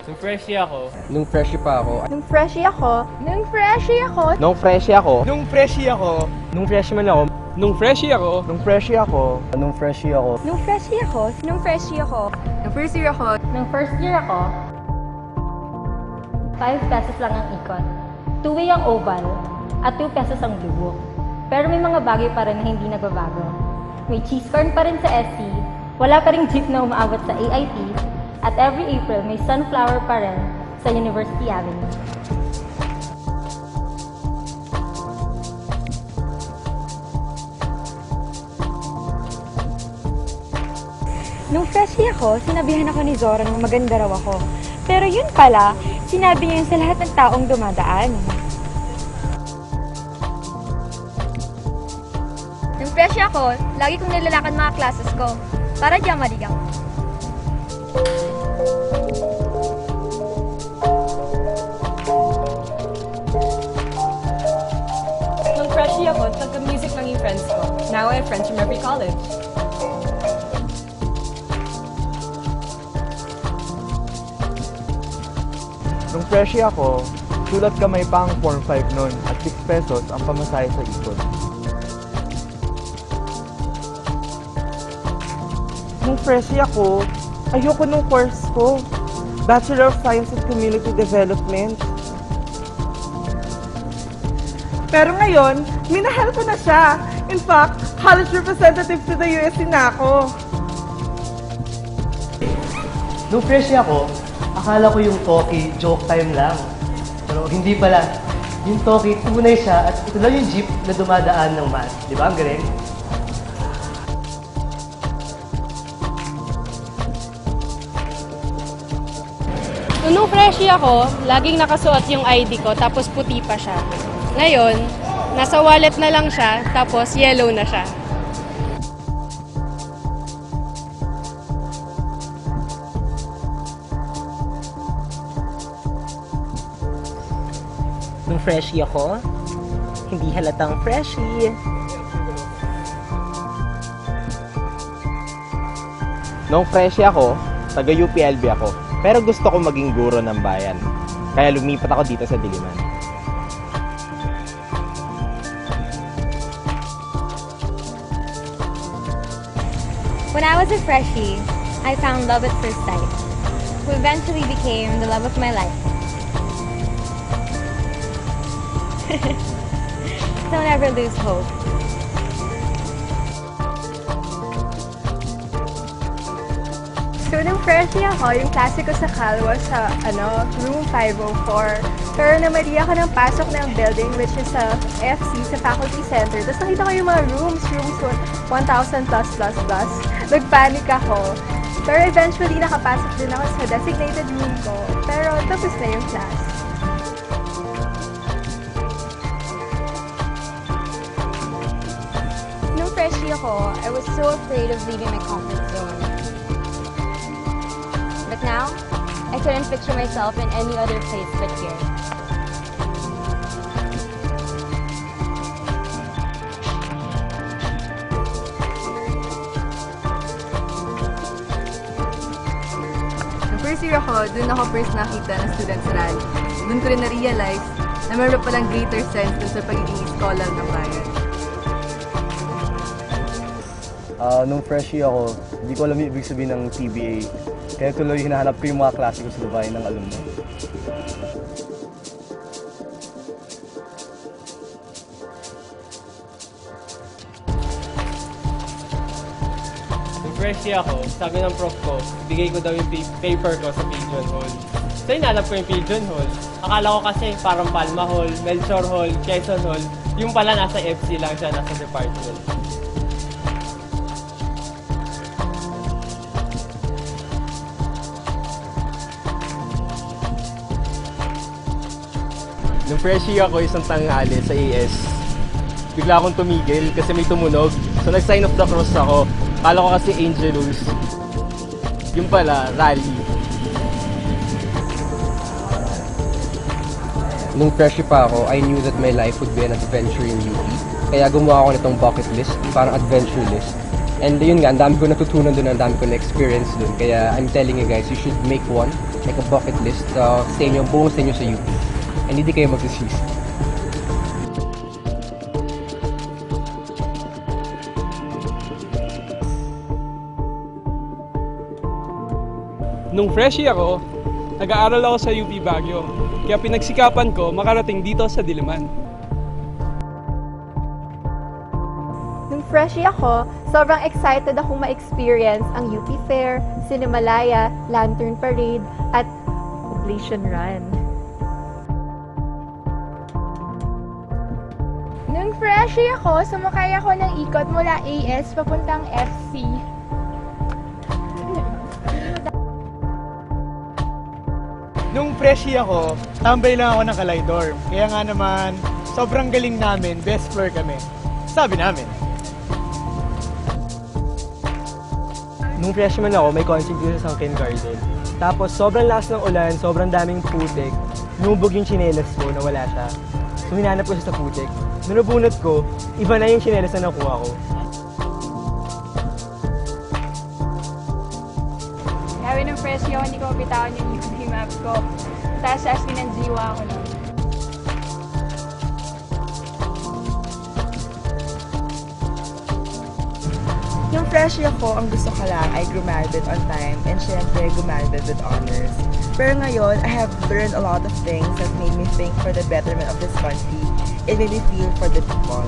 Nung freshie ako. Nung freshie pa ako. Nung freshie ako. Nung freshie ako. Nung freshie ako. Nung freshie ako. Nung freshman ako. Nung freshie ako. Nung freshie ako. Nung freshie ako. Nung freshie ako. Nung freshie ako. Nung first year ako, Nung first year ako, 5 pesos lang ang ikot. 2-way ang oval at 2 pesos ang blue book. Pero may mga bagay pa rin na hindi nagbabago. May cheese corn pa rin sa SC, wala pa rin jeep na umaabot sa AIT, at every April may sunflower pa rin sa University Avenue. Nung freshie ako, sinabihan ako ni Zora na maganda raw ako. Pero yun pala, sinabi niya yun sa lahat ng taong dumadaan. nung freshie ako, lagi kong nilalakad mga classes ko para di ako maligaw. Nung freshie ako, taga-music lang yung friends ko. Now I have friends from every college. Nung freshie ako, sulat kamay pa ang Form 5 nun at 6 pesos ang pamasahe sa ikot. Nung freshie ako, ayoko nung course ko. Bachelor of Science in Community Development. Pero ngayon, minahal ko na siya. In fact, college representative to the USC na ako. Nung freshie ako, akala ko yung Toki, joke time lang. Pero hindi pala. Yung Toki, tunay siya at ito lang yung jeep na dumadaan ng math. Di ba? Ang galing? Nung freshie ako, laging nakasuot yung ID ko, tapos puti pa siya. Ngayon, nasa wallet na lang siya, tapos yellow na siya. Nung freshie ako, hindi halatang freshie. Nung freshie ako, taga UPLB ako. Pero gusto ko maging guro ng bayan. Kaya lumipat ako dito sa Diliman. When I was a freshie, I found love at first sight, who eventually became the love of my life. Don't ever lose hope. So, nung freshie ako, yung klase ko sa Cal was sa, room 504. Pero namali ako ng pasok ng building, which is sa FC, sa Faculty Center. Tapos nakita ko yung mga rooms 1,000 plus. Nagpanic ako. Pero eventually, nakapasok din ako sa designated room ko. Pero tapos na yung class. Nung freshie ako, I was so afraid of leaving my comfort zone. But now, I couldn't picture myself in any other place but here. Nung first year ako, dun ako first nakita ng students rally. Dun ko rin na-realize na meron palang greater sense dun sa pagiging scholar ng bayan. Nung freshie ako, hindi ko alam yung ibig sabihin ng PBA. Kaya tuloy hinahanap ko yung mga klase ko sa bahay ng alumni. Nung freshie ako, sabi ng prof ko, bigay ko daw yung paper ko sa Pigeon Hall. So hinanap ko yung Pigeon Hall. Akala ko kasi parang Palma Hall, Melchor Hall, Quezon Hall. Yung pala nasa FC lang siya, nasa department. Nung freshie ako, isang tanghali sa AS, bigla akong tumigil kasi may tumunog. So nag-sign of the cross ako. Kala ko kasi Angelus. Yung pala, rally. Nung freshie pa ako, I knew that my life would be an adventure in UP. Kaya gumawa ako nitong bucket list, parang adventure list. And yun nga, ang dami ko natutunan dun, ang dami ko na-experience dun. Kaya I'm telling you guys, you should make one, like a bucket list sa inyo, buong sa inyo sa UP. And hindi kayo magsisisi. Nung freshie ako, nag-aaral ako sa UP Baguio. Kaya pinagsikapan ko makarating dito sa Diliman. Nung freshie ako, sobrang excited akong ma-experience ang UP Fair, Cinemalaya, Lantern Parade, at Oblation Run. Nung freshie ako, sumakay ako ng ikot mula AS papuntang FC. Nung freshie ako, tambay lang ako ng Kalay dorm. Kaya nga naman, sobrang galing namin, best floor kami. Sabi namin. Nung freshman ako, may concert dito sa kindergarten. Tapos sobrang lakas ng ulan, sobrang daming putik. Nubog yung tsinelas ko, nawala siya. So hinanap ko siya sa putik. Nung nabunot ko, iba na yung tsinelas na nakuha ko. Sabi nung freshie ako, hindi ko mabitawan yung UP map ko. Tapos as pinanjiwa ako nun. Yung freshie ako, ang gusto ko lang ay graduate on time and syempre graduate with honors. Pero ngayon, I have learned a lot of things that made me think for the betterment of this country. It made me feel for the people.